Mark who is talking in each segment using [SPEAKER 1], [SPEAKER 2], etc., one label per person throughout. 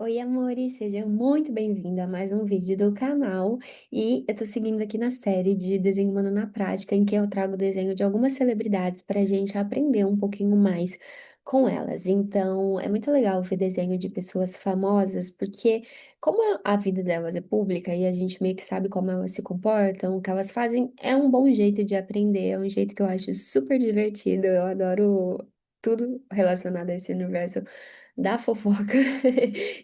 [SPEAKER 1] Oi, amores, seja muito bem-vindo a mais um vídeo do canal. E eu tô seguindo aqui na série de Desenho Humano na Prática, em que eu trago desenho de algumas celebridades para a gente aprender um pouquinho mais com elas. Então, é muito legal ver desenho de pessoas famosas, porque como a vida delas é pública e a gente meio que sabe como elas se comportam, o que elas fazem, é um bom jeito de aprender, é um jeito que eu acho super divertido. Eu adoro tudo relacionado a esse universo da fofoca.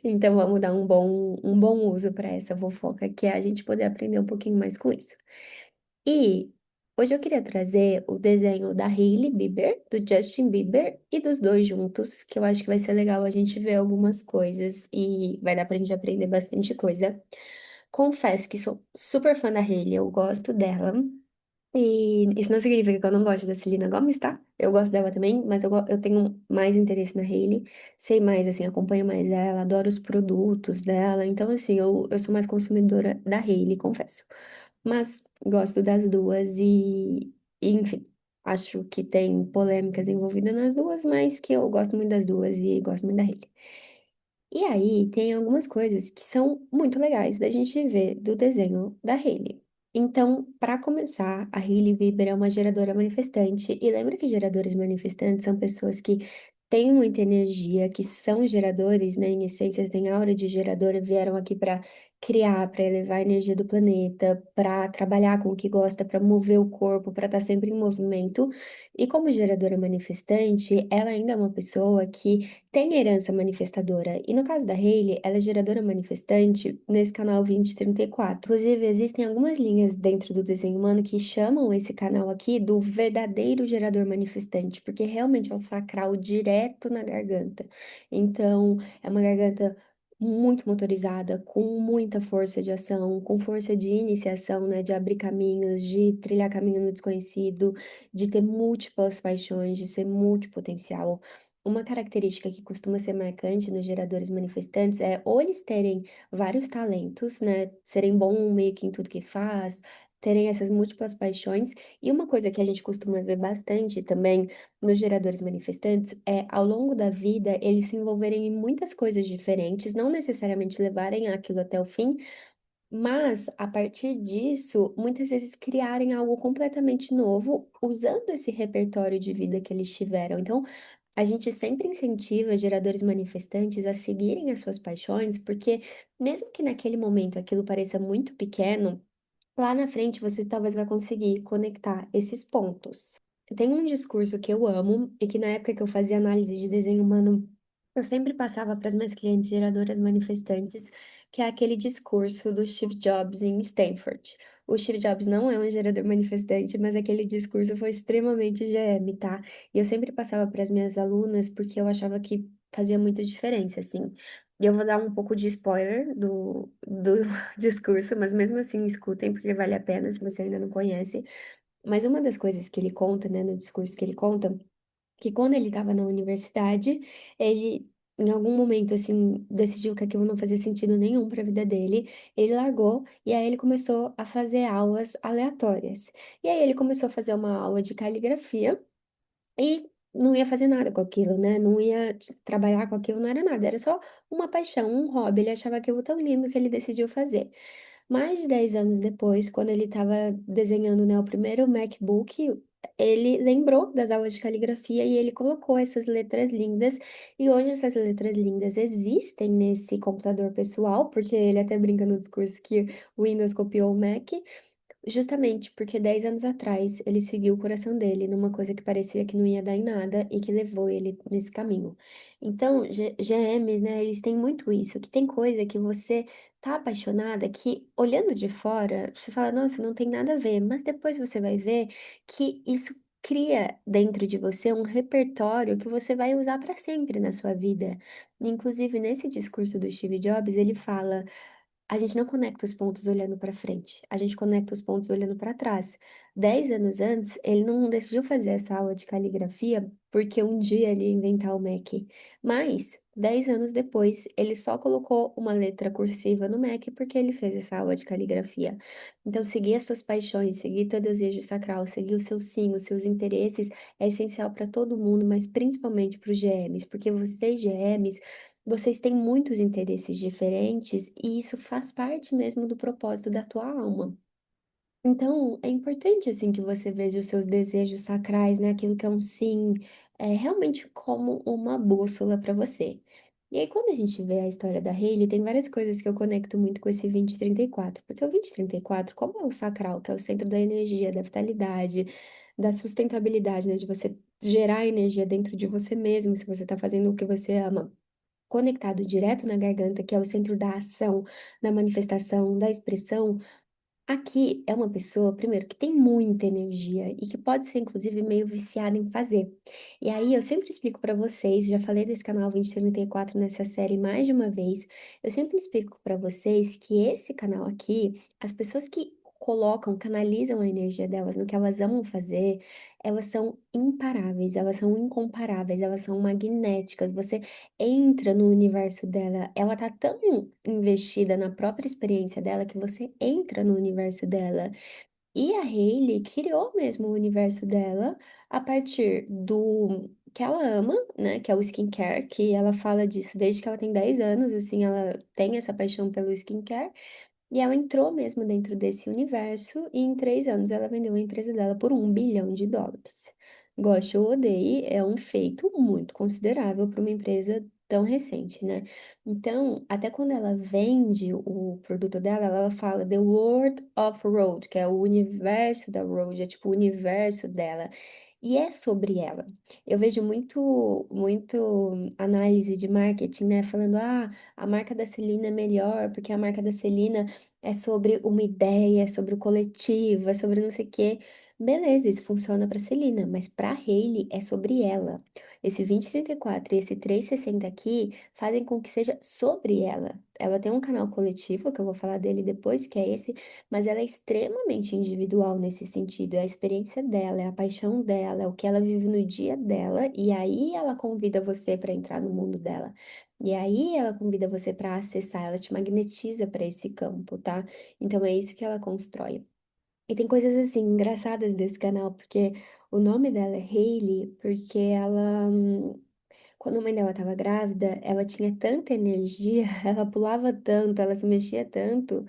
[SPEAKER 1] Então vamos dar um bom uso para essa fofoca, que é a gente poder aprender um pouquinho mais com isso. E hoje eu queria trazer o desenho da Hailey Bieber, do Justin Bieber e dos dois juntos, que eu acho que vai ser legal a gente ver algumas coisas e vai dar pra gente aprender bastante coisa. Confesso que sou super fã da Hailey, eu gosto dela. E isso não significa que eu não gosto da Selena Gomez, tá? Eu gosto dela também, mas eu tenho mais interesse na Hailey, sei mais, assim, acompanho mais ela, adoro os produtos dela, então, assim, eu sou mais consumidora da Hailey, confesso. Mas gosto das duas enfim, acho que tem polêmicas envolvidas nas duas, mas que eu gosto muito das duas e gosto muito da Hailey. E aí, tem algumas coisas que são muito legais da gente ver do desenho da Hailey. Então, para começar, a Hailey Bieber é uma geradora manifestante. E lembra que geradores manifestantes são pessoas que têm muita energia, que são geradores, né? Em essência, têm aura de geradora, vieram aqui para criar, para elevar a energia do planeta, para trabalhar com o que gosta, para mover o corpo, para estar sempre em movimento. E como geradora manifestante, ela ainda é uma pessoa que tem herança manifestadora. E no caso da Hailey, ela é geradora manifestante nesse canal 2034. Inclusive, existem algumas linhas dentro do desenho humano que chamam esse canal aqui do verdadeiro gerador manifestante, porque realmente é o sacral direto na garganta. Então, é uma garganta muito motorizada, com muita força de ação, com força de iniciação, né, de abrir caminhos, de trilhar caminho no desconhecido, de ter múltiplas paixões, de ser multipotencial. Uma característica que costuma ser marcante nos geradores manifestantes é ou eles terem vários talentos, né? Serem bom meio que em tudo que faz, terem essas múltiplas paixões. E uma coisa que a gente costuma ver bastante também nos geradores manifestantes é, ao longo da vida, eles se envolverem em muitas coisas diferentes, não necessariamente levarem aquilo até o fim, mas, a partir disso, muitas vezes criarem algo completamente novo, usando esse repertório de vida que eles tiveram. Então, a gente sempre incentiva geradores manifestantes a seguirem as suas paixões, porque mesmo que naquele momento aquilo pareça muito pequeno, lá na frente você talvez vai conseguir conectar esses pontos. Tem um discurso que eu amo e que na época que eu fazia análise de desenho humano, eu sempre passava para as minhas clientes geradoras manifestantes, que é aquele discurso do Steve Jobs em Stanford. O Steve Jobs não é um gerador manifestante, mas aquele discurso foi extremamente GM, tá? E eu sempre passava para as minhas alunas porque eu achava que fazia muita diferença, assim. E eu vou dar um pouco de spoiler do discurso, mas mesmo assim escutem, porque vale a pena se você ainda não conhece. Mas uma das coisas que ele conta, né, no discurso que ele conta, que quando ele estava na universidade, ele, em algum momento, assim, decidiu que aquilo não fazia sentido nenhum para a vida dele, ele largou e aí ele começou a fazer aulas aleatórias. E aí ele começou a fazer uma aula de caligrafia. E não ia fazer nada com aquilo, né? Não ia trabalhar com aquilo, não era nada, era só uma paixão, um hobby. Ele achava aquilo tão lindo que ele decidiu fazer. Mais de 10 anos depois, quando ele estava desenhando, né, o primeiro MacBook, ele lembrou das aulas de caligrafia e ele colocou essas letras lindas. E hoje essas letras lindas existem nesse computador pessoal, porque ele até brinca no discurso que o Windows copiou o Mac. Justamente porque 10 anos atrás ele seguiu o coração dele numa coisa que parecia que não ia dar em nada e que levou ele nesse caminho. Então, GMs, né, eles têm muito isso, que tem coisa que você tá apaixonada, que olhando de fora, você fala, nossa, não tem nada a ver, mas depois você vai ver que isso cria dentro de você um repertório que você vai usar para sempre na sua vida. Inclusive, nesse discurso do Steve Jobs, ele fala. A gente não conecta os pontos olhando para frente, a gente conecta os pontos olhando para trás. 10 anos antes, ele não decidiu fazer essa aula de caligrafia porque um dia ele ia inventar o Mac. Mas, 10 anos depois, ele só colocou uma letra cursiva no Mac porque ele fez essa aula de caligrafia. Então, seguir as suas paixões, seguir teu desejo sacral, seguir o seu sim, os seus interesses, é essencial para todo mundo, mas principalmente para os GMs, porque vocês, GMs, vocês têm muitos interesses diferentes e isso faz parte mesmo do propósito da tua alma. Então, é importante, assim, que você veja os seus desejos sacrais, né? Aquilo que é um sim, realmente como uma bússola para você. E aí, quando a gente vê a história da Hailey, tem várias coisas que eu conecto muito com esse 2034, porque o 2034, como é o sacral, que é o centro da energia, da vitalidade, da sustentabilidade, né? De você gerar energia dentro de você mesmo, se você está fazendo o que você ama, conectado direto na garganta, que é o centro da ação, da manifestação, da expressão. Aqui é uma pessoa, primeiro, que tem muita energia e que pode ser, inclusive, meio viciada em fazer. E aí, eu sempre explico pra vocês, já falei desse canal 2034 nessa série mais de uma vez, eu sempre explico pra vocês que esse canal aqui, as pessoas que colocam, canalizam a energia delas no que elas amam fazer, elas são imparáveis, elas são incomparáveis, elas são magnéticas. Você entra no universo dela, ela tá tão investida na própria experiência dela que você entra no universo dela. E a Hailey criou mesmo o universo dela a partir do que ela ama, né, que é o skincare, que ela fala disso desde que ela tem 10 anos, assim, ela tem essa paixão pelo skincare. E ela entrou mesmo dentro desse universo e em 3 anos ela vendeu a empresa dela por US$ 1 bilhão. Goste ou odeie, é um feito muito considerável para uma empresa tão recente, né? Então, até quando ela vende o produto dela, ela fala The World of Road, que é o universo da Road, é tipo o universo dela. E é sobre ela. Eu vejo muito análise de marketing, né? Falando, a marca da Celina é melhor, porque a marca da Celina é sobre uma ideia, é sobre o coletivo, é sobre não sei o quê. Beleza, isso funciona para Celina, mas para Hailey é sobre ela. Esse 2034 e esse 360 aqui fazem com que seja sobre ela. Ela tem um canal coletivo, que eu vou falar dele depois, que é esse, mas ela é extremamente individual nesse sentido. É a experiência dela, é a paixão dela, é o que ela vive no dia dela, e aí ela convida você para entrar no mundo dela. E aí ela convida você para acessar, ela te magnetiza para esse campo, tá? Então é isso que ela constrói. E tem coisas assim engraçadas desse canal, porque o nome dela é Hailey, porque ela, quando a mãe dela estava grávida, ela tinha tanta energia, ela pulava tanto, ela se mexia tanto,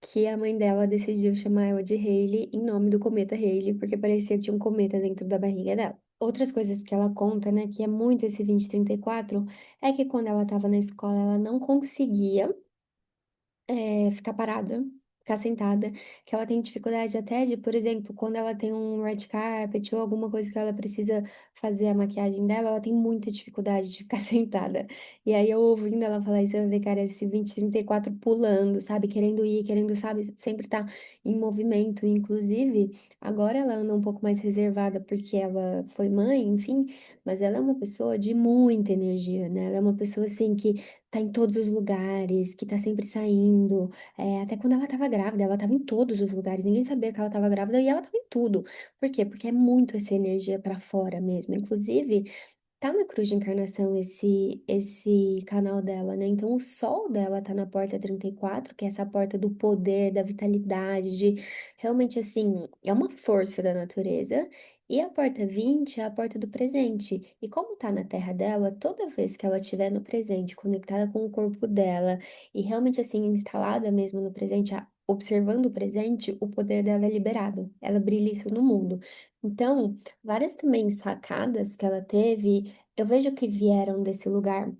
[SPEAKER 1] que a mãe dela decidiu chamar ela de Hailey em nome do cometa Hailey, porque parecia que tinha um cometa dentro da barriga dela. Outras coisas que ela conta, né, que é muito esse 2034, é que quando ela estava na escola, ela não conseguia ficar parada, ficar sentada, que ela tem dificuldade até de, por exemplo, quando ela tem um red carpet ou alguma coisa que ela precisa fazer a maquiagem dela, ela tem muita dificuldade de ficar sentada. E aí eu ouvindo ela falar isso, eu falei, cara, esse 2034 pulando, sabe, querendo ir, querendo, sabe, sempre tá em movimento. Inclusive, agora ela anda um pouco mais reservada porque ela foi mãe, enfim, mas ela é uma pessoa de muita energia, né? Ela é uma pessoa assim que tá em todos os lugares, que tá sempre saindo. Até quando ela tava grávida, ela tava em todos os lugares. Ninguém sabia que ela tava grávida e ela tava em tudo. Por quê? Porque é muito essa energia pra fora mesmo. Inclusive, tá na cruz de encarnação esse canal dela, né? Então o sol dela tá na porta 34, que é essa porta do poder, da vitalidade, de realmente assim, é uma força da natureza. E a porta 20 é a porta do presente. E como tá na terra dela, toda vez que ela estiver no presente, conectada com o corpo dela e realmente assim instalada mesmo no presente, observando o presente, o poder dela é liberado. Ela brilha isso no mundo. Então, várias também sacadas que ela teve, eu vejo que vieram desse lugar.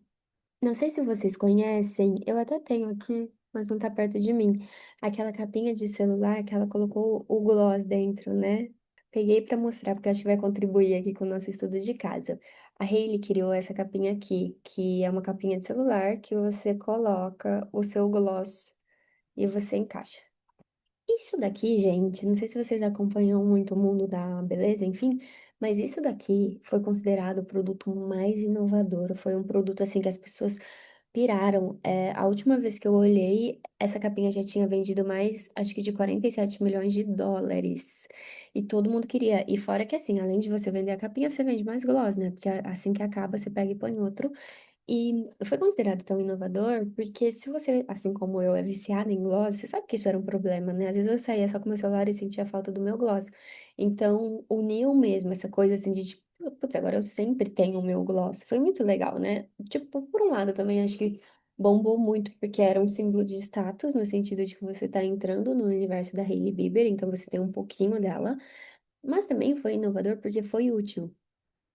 [SPEAKER 1] Não sei se vocês conhecem, eu até tenho aqui, mas não tá perto de mim. Aquela capinha de celular que ela colocou o gloss dentro, né? Peguei pra mostrar, porque eu acho que vai contribuir aqui com o nosso estudo de casa. A Hailey criou essa capinha aqui, que é uma capinha de celular que você coloca o seu gloss e você encaixa. Isso daqui, gente, não sei se vocês acompanham muito o mundo da beleza, enfim, mas isso daqui foi considerado o produto mais inovador. Foi um produto assim que as pessoas piraram. A última vez que eu olhei, essa capinha já tinha vendido mais, acho que de US$ 47 milhões. E todo mundo queria. E fora que assim, além de você vender a capinha, você vende mais gloss, né? Porque assim que acaba, você pega e põe outro. E foi considerado tão inovador porque se você, assim como eu, é viciada em gloss, você sabe que isso era um problema, né? Às vezes eu saía só com meu celular e sentia falta do meu gloss. Então, uniu mesmo essa coisa assim de Putz, agora eu sempre tenho o meu gloss. Foi muito legal, né? Tipo, por um lado também acho que bombou muito, porque era um símbolo de status, no sentido de que você tá entrando no universo da Hailey Bieber, então você tem um pouquinho dela. Mas também foi inovador porque foi útil.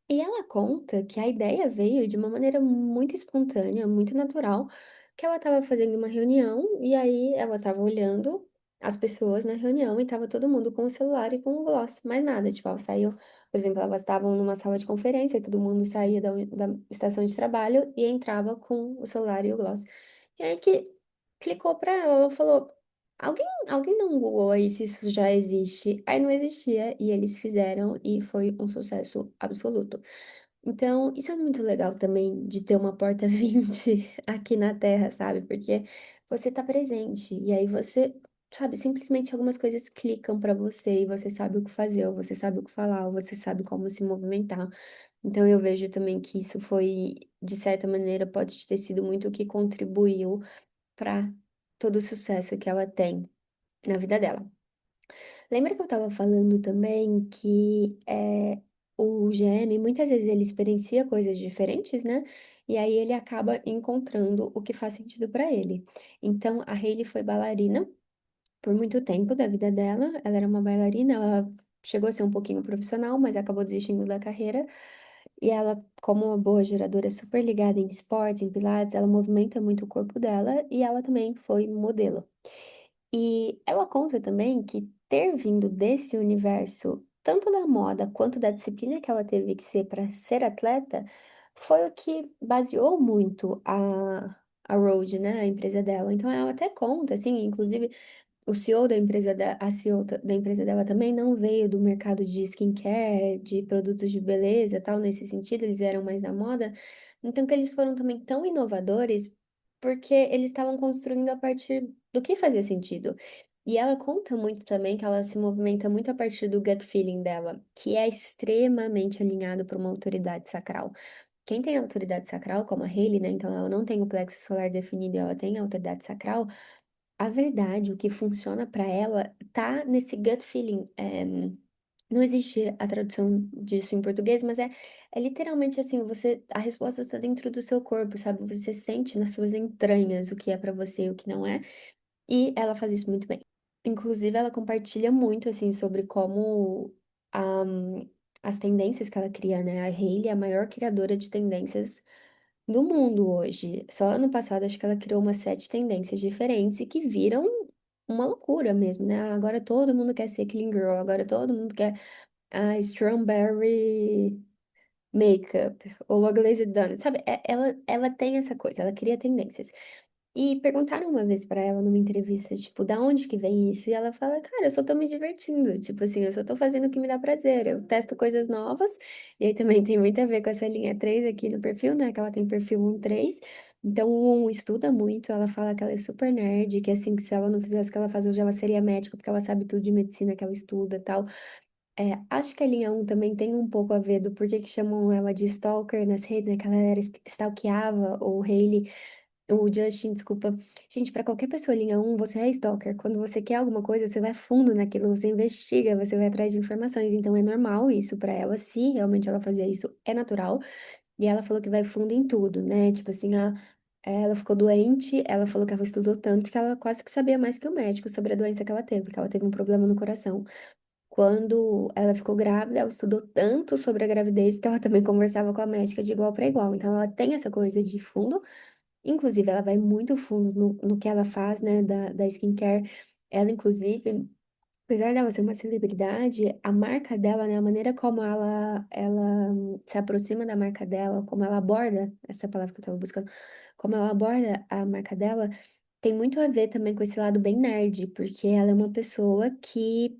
[SPEAKER 1] E ela conta que a ideia veio de uma maneira muito espontânea, muito natural, que ela estava fazendo uma reunião e aí ela estava olhando as pessoas na reunião e estava todo mundo com o celular e com o gloss, mais nada, tipo, ela saiu, por exemplo, elas estavam numa sala de conferência e todo mundo saía da estação de trabalho e entrava com o celular e o gloss. E aí que clicou para ela, ela falou, alguém não googlou aí se isso já existe? Aí não existia e eles fizeram e foi um sucesso absoluto. Então, isso é muito legal também de ter uma porta 20 aqui na Terra, sabe? Porque você tá presente e aí você, sabe, simplesmente algumas coisas clicam pra você e você sabe o que fazer, ou você sabe o que falar, ou você sabe como se movimentar. Então, eu vejo também que isso foi, de certa maneira, pode ter sido muito o que contribuiu para todo o sucesso que ela tem na vida dela. Lembra que eu estava falando também que o GM, muitas vezes ele experiencia coisas diferentes, né? E aí ele acaba encontrando o que faz sentido para ele. Então, a Hailey foi bailarina por muito tempo da vida dela. Ela era uma bailarina, ela chegou a ser um pouquinho profissional, mas acabou desistindo da carreira. E ela, como uma boa geradora super ligada em esportes, em pilates, ela movimenta muito o corpo dela e ela também foi modelo. E ela conta também que ter vindo desse universo, tanto da moda quanto da disciplina que ela teve que ser para ser atleta, foi o que baseou muito a Rhode, né, a empresa dela. Então ela até conta, assim, inclusive o CEO da empresa a CEO da empresa dela também não veio do mercado de skincare, de produtos de beleza, tal, nesse sentido, eles eram mais da moda. Então que eles foram também tão inovadores porque eles estavam construindo a partir do que fazia sentido. E ela conta muito também que ela se movimenta muito a partir do gut feeling dela, que é extremamente alinhado para uma autoridade sacral. Quem tem autoridade sacral, como a Hailey, né? Então ela não tem o plexo solar definido, ela tem a autoridade sacral. A verdade, o que funciona para ela, tá nesse gut feeling. Não existe a tradução disso em português, mas é literalmente assim, a resposta está dentro do seu corpo, sabe? Você sente nas suas entranhas o que é para você e o que não é, e ela faz isso muito bem. Inclusive, ela compartilha muito, assim, sobre como as tendências que ela cria, né? A Hailey é a maior criadora de tendências do mundo hoje. Só ano passado, acho que ela criou umas 7 tendências diferentes e que viram uma loucura mesmo, né? Agora todo mundo quer ser clean girl, agora todo mundo quer a strawberry makeup ou a glazed donut, sabe? Ela tem essa coisa, ela cria tendências. E perguntaram uma vez pra ela numa entrevista, tipo, da onde que vem isso? E ela fala, cara, eu só tô me divertindo. Tipo assim, eu só tô fazendo o que me dá prazer. Eu testo coisas novas. E aí também tem muito a ver com essa linha 3 aqui no perfil, né? Que ela tem perfil 1-3. Então, o 1 estuda muito. Ela fala que ela é super nerd, que assim, que se ela não fizesse o que ela faz hoje, ela seria médica, porque ela sabe tudo de medicina que ela estuda e tal. Acho que a linha 1 também tem um pouco a ver do porquê que chamam ela de stalker nas redes, né? Que ela era stalkeava o Hailey. O Justin, desculpa. Gente, pra qualquer pessoa linha 1, você é stalker. Quando você quer alguma coisa, você vai fundo naquilo, você investiga, você vai atrás de informações. Então é normal isso pra ela. Se realmente ela fazia isso, é natural. E ela falou que vai fundo em tudo, né? Tipo assim, ela ficou doente, ela falou que ela estudou tanto que ela quase que sabia mais que o médico sobre a doença que ela teve, que ela teve um problema no coração. Quando ela ficou grávida, ela estudou tanto sobre a gravidez que ela também conversava com a médica de igual para igual. Então ela tem essa coisa de fundo. Inclusive, ela vai muito fundo no que ela faz, né, da skincare. Ela, inclusive, apesar dela ser uma celebridade, a marca dela, né, a maneira como ela se aproxima da marca dela, como ela aborda, essa palavra que eu tava buscando, como ela aborda a marca dela, tem muito a ver também com esse lado bem nerd, porque ela é uma pessoa que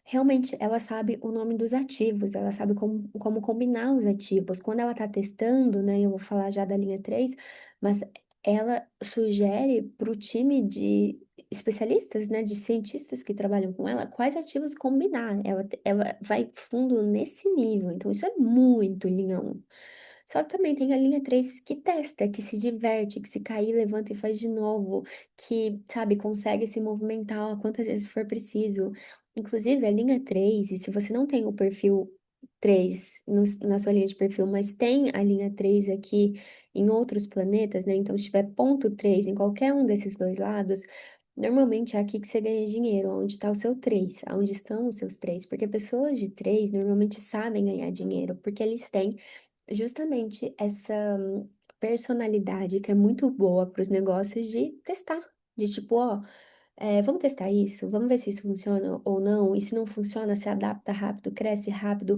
[SPEAKER 1] realmente, ela sabe o nome dos ativos, ela sabe como combinar os ativos. Quando ela está testando, né, eu vou falar já da linha 3, mas ela sugere para o time de especialistas, né, de cientistas que trabalham com ela, quais ativos combinar. Ela vai fundo nesse nível, então isso é muito linha 1. Só que também tem a linha 3 que testa, que se diverte, que se cair, levanta e faz de novo, que, sabe, consegue se movimentar quantas vezes for preciso. Inclusive, a linha 3 e se você não tem o perfil três na sua linha de perfil, mas tem a linha 3 aqui em outros planetas, né? Então, se tiver ponto 3 em qualquer um desses dois lados, normalmente é aqui que você ganha dinheiro, onde está o seu 3, onde estão os seus 3, porque pessoas de 3 normalmente sabem ganhar dinheiro, porque eles têm justamente essa personalidade que é muito boa para os negócios de testar. De tipo, ó, vamos testar isso, vamos ver se isso funciona ou não. E se não funciona, se adapta rápido, cresce rápido,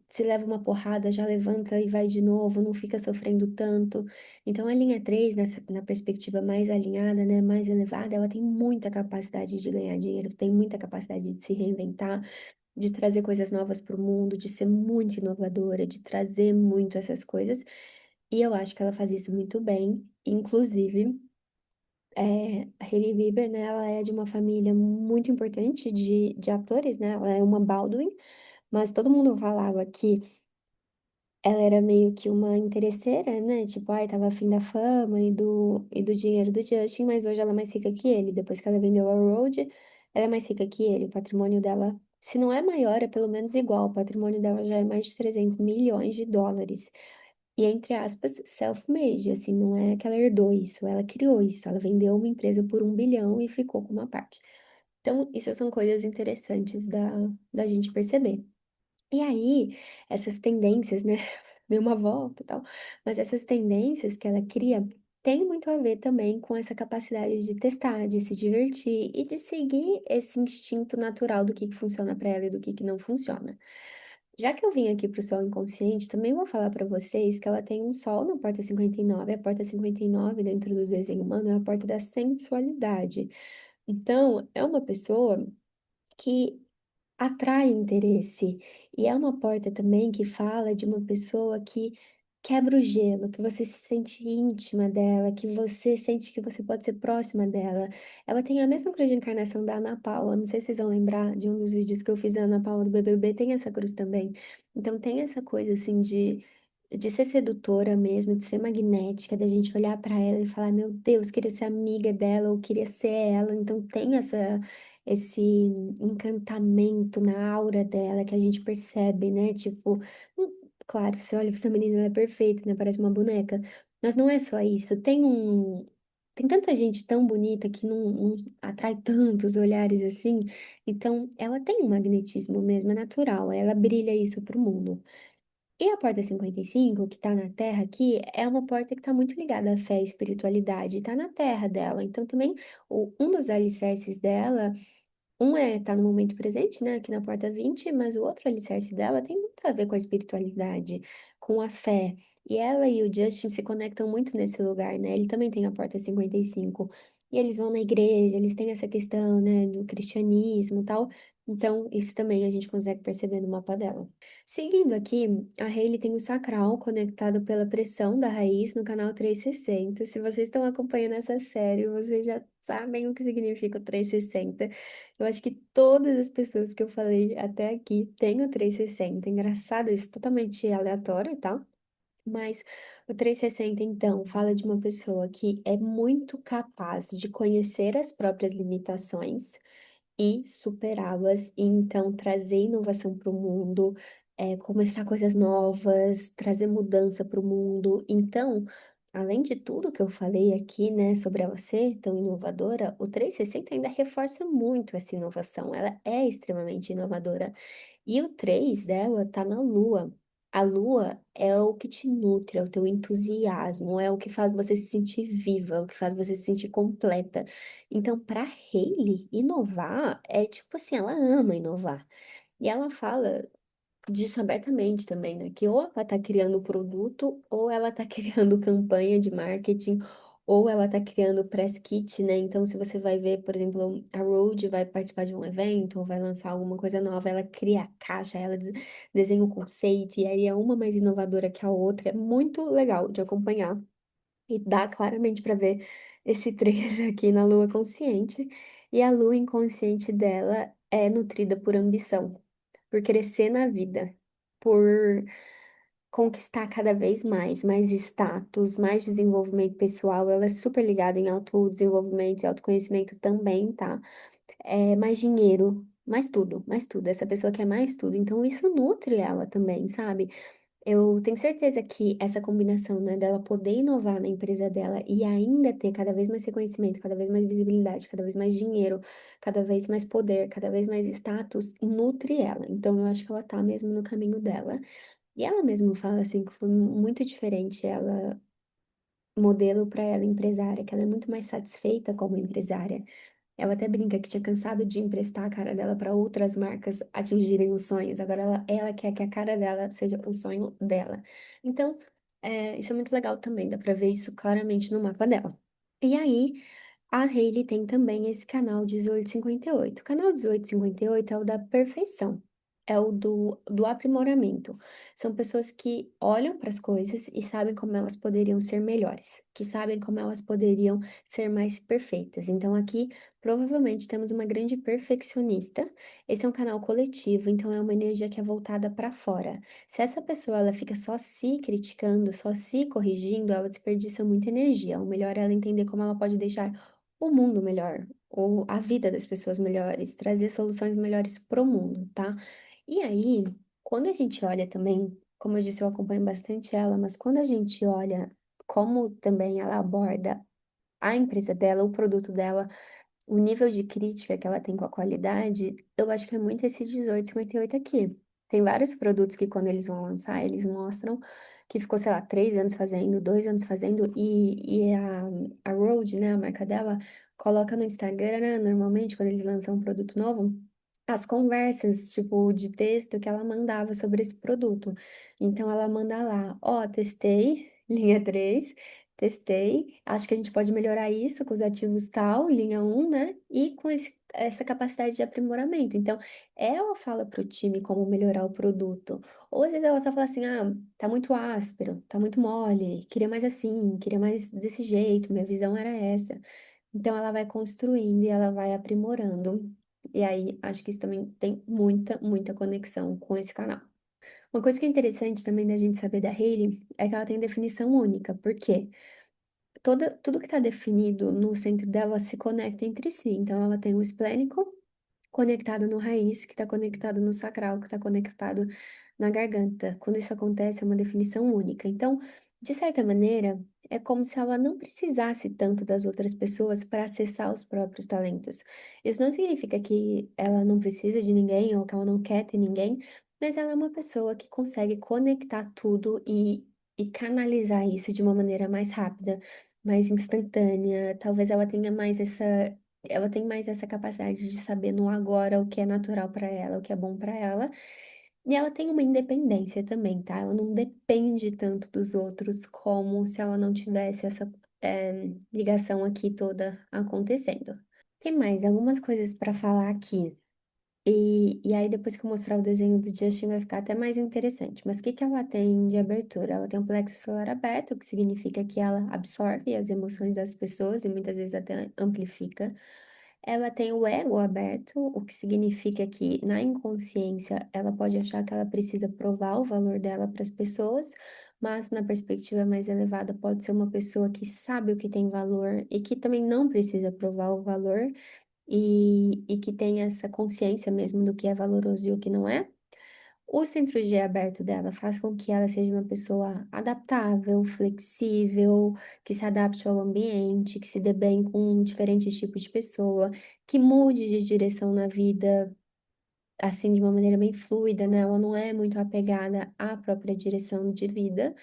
[SPEAKER 1] se leva uma porrada, já levanta e vai de novo, não fica sofrendo tanto. Então, a linha 3 na perspectiva mais alinhada, né, mais elevada, ela tem muita capacidade de ganhar dinheiro, tem muita capacidade de se reinventar, de trazer coisas novas para o mundo, de ser muito inovadora, de trazer muito essas coisas. E eu acho que ela faz isso muito bem. Inclusive, a Hailey Bieber, né, ela é de uma família muito importante de atores, né? Ela é uma Baldwin, mas todo mundo falava que ela era meio que uma interesseira, né? Tipo, ai, tava afim da fama e do dinheiro do Justin, mas hoje ela é mais rica que ele. Depois que ela vendeu a Road, ela é mais rica que ele. O patrimônio dela, se não é maior, é pelo menos igual. O patrimônio dela já é mais de 300 milhões de dólares. E, entre aspas, self-made, assim, não é que ela herdou isso, ela criou isso. Ela vendeu uma empresa por 1 bilhão e ficou com uma parte. Então, isso são coisas interessantes da gente perceber. E aí, essas tendências, né? Deu uma volta e tal, mas essas tendências que ela cria têm muito a ver também com essa capacidade de testar, de se divertir e de seguir esse instinto natural do que funciona para ela e do que não funciona. Já que eu vim aqui para o Sol Inconsciente, também vou falar para vocês que ela tem um Sol na porta 59. A porta 59 dentro do desenho humano é a porta da sensualidade. Então, é uma pessoa que atrai interesse. E é uma porta também que fala de uma pessoa que quebra o gelo, que você se sente íntima dela, que você sente que você pode ser próxima dela. Ela tem a mesma cruz de encarnação da Ana Paula. Não sei se vocês vão lembrar de um dos vídeos que eu fiz da Ana Paula do BBB, tem essa cruz também. Então tem essa coisa assim de ser sedutora mesmo, de ser magnética, da gente olhar pra ela e falar, meu Deus, queria ser amiga dela ou queria ser ela. Então tem esse encantamento na aura dela que a gente percebe, né? Tipo, claro, você olha pra essa menina, ela é perfeita, né? Parece uma boneca. Mas não é só isso. Tem tanta gente tão bonita que não atrai tantos olhares assim. Então, ela tem um magnetismo mesmo, é natural. Ela brilha isso pro mundo. E a porta 55, que tá na Terra aqui, é uma porta que tá muito ligada à fé e espiritualidade, tá na Terra dela. Então, também, um dos alicerces dela tá no momento presente, né, aqui na porta 20, mas o outro alicerce dela tem muito a ver com a espiritualidade, com a fé. E ela e o Justin se conectam muito nesse lugar, né? Ele também tem a porta 55. E eles vão na igreja, eles têm essa questão, né, do cristianismo e tal. Então, isso também a gente consegue perceber no mapa dela. Seguindo aqui, a Hailey tem o sacral conectado pela pressão da raiz no canal 360. Se vocês estão acompanhando essa série, vocês já sabem o que significa o 360. Eu acho que todas as pessoas que eu falei até aqui têm o 360. Engraçado isso, totalmente aleatório, tá? Mas o 360, então, fala de uma pessoa que é muito capaz de conhecer as próprias limitações e superá-las, e então trazer inovação para o mundo, começar coisas novas, trazer mudança para o mundo. Então, além de tudo que eu falei aqui, né, sobre ela ser tão inovadora, o 360 ainda reforça muito essa inovação. Ela é extremamente inovadora. E o 3 dela tá na Lua. A Lua é o que te nutre, é o teu entusiasmo, é o que faz você se sentir viva, é o que faz você se sentir completa. Então, para Hailey, inovar é tipo assim, ela ama inovar. E ela fala disso abertamente também, né? Que ou ela tá criando produto, ou ela tá criando campanha de marketing, ou ela tá criando press kit, né? Então, se você vai ver, por exemplo, a Road vai participar de um evento, ou vai lançar alguma coisa nova, ela cria a caixa, ela desenha o conceito, e aí é uma mais inovadora que a outra. É muito legal de acompanhar. E dá claramente para ver esse 3 aqui na lua consciente. E a lua inconsciente dela é nutrida por ambição, por crescer na vida, por conquistar cada vez mais status, mais desenvolvimento pessoal. Ela é super ligada em autodesenvolvimento e autoconhecimento também, tá? Mais dinheiro. mais tudo. Essa pessoa quer mais tudo. Então, isso nutre ela também, sabe? Eu tenho certeza que essa combinação, né, dela poder inovar na empresa dela e ainda ter cada vez mais reconhecimento, cada vez mais visibilidade, cada vez mais dinheiro, cada vez mais poder, cada vez mais status, nutre ela. Então, eu acho que ela tá mesmo no caminho dela. E ela mesma fala assim que foi muito diferente ela modelo para ela empresária, que ela é muito mais satisfeita como empresária. Ela até brinca que tinha cansado de emprestar a cara dela para outras marcas atingirem os sonhos. Agora ela quer que a cara dela seja o sonho dela. Então, isso é muito legal também, dá para ver isso claramente no mapa dela. E aí, a Hailey tem também esse canal 1858. O canal 1858 é o da perfeição, é o do aprimoramento. São pessoas que olham para as coisas e sabem como elas poderiam ser melhores, que sabem como elas poderiam ser mais perfeitas. Então, aqui, provavelmente, temos uma grande perfeccionista. Esse é um canal coletivo, então é uma energia que é voltada para fora. Se essa pessoa ela fica só se criticando, só se corrigindo, ela desperdiça muita energia. O melhor é ela entender como ela pode deixar o mundo melhor, ou a vida das pessoas melhores, trazer soluções melhores pro mundo, tá? E aí, quando a gente olha também, como eu disse, eu acompanho bastante ela, mas quando a gente olha como também ela aborda a empresa dela, o produto dela, o nível de crítica que ela tem com a qualidade, eu acho que é muito esse 1858 aqui. Tem vários produtos que quando eles vão lançar, eles mostram que ficou, sei lá, 3 anos fazendo, 2 anos fazendo, e a Rode, né, a marca dela, coloca no Instagram, né, normalmente, quando eles lançam um produto novo, as conversas, tipo, de texto que ela mandava sobre esse produto. Então, ela manda lá, ó, testei, linha 3. Testei. Acho que a gente pode melhorar isso com os ativos tal, linha um, né? E com essa capacidade de aprimoramento. Então, ela fala para o time como melhorar o produto. Ou às vezes ela só fala assim: ah, tá muito áspero, tá muito mole, queria mais assim, queria mais desse jeito, minha visão era essa. Então, ela vai construindo e ela vai aprimorando. E aí, acho que isso também tem muita, muita conexão com esse canal. Uma coisa que é interessante também da gente saber da Hailey é que ela tem definição única. Por quê? Tudo que está definido no centro dela se conecta entre si. Então, ela tem o esplênico conectado no raiz, que está conectado no sacral, que está conectado na garganta. Quando isso acontece, é uma definição única. Então, de certa maneira, é como se ela não precisasse tanto das outras pessoas para acessar os próprios talentos. Isso não significa que ela não precisa de ninguém ou que ela não quer ter ninguém, mas ela é uma pessoa que consegue conectar tudo e canalizar isso de uma maneira mais rápida, mais instantânea. Talvez ela tem mais essa capacidade de saber no agora o que é natural para ela, o que é bom para ela. E ela tem uma independência também, tá? Ela não depende tanto dos outros como se ela não tivesse essa ligação aqui toda acontecendo. Tem mais algumas coisas para falar aqui. E aí, depois que eu mostrar o desenho do Justin, vai ficar até mais interessante. Mas o que que ela tem de abertura? Ela tem um plexo solar aberto, o que significa que ela absorve as emoções das pessoas e muitas vezes até amplifica. Ela tem o ego aberto, o que significa que na inconsciência ela pode achar que ela precisa provar o valor dela para as pessoas, mas na perspectiva mais elevada pode ser uma pessoa que sabe o que tem valor e que também não precisa provar o valor e que tem essa consciência mesmo do que é valoroso e o que não é. O centro G aberto dela faz com que ela seja uma pessoa adaptável, flexível, que se adapte ao ambiente, que se dê bem com diferentes tipos de pessoa, que mude de direção na vida, assim, de uma maneira bem fluida, né? Ela não é muito apegada à própria direção de vida,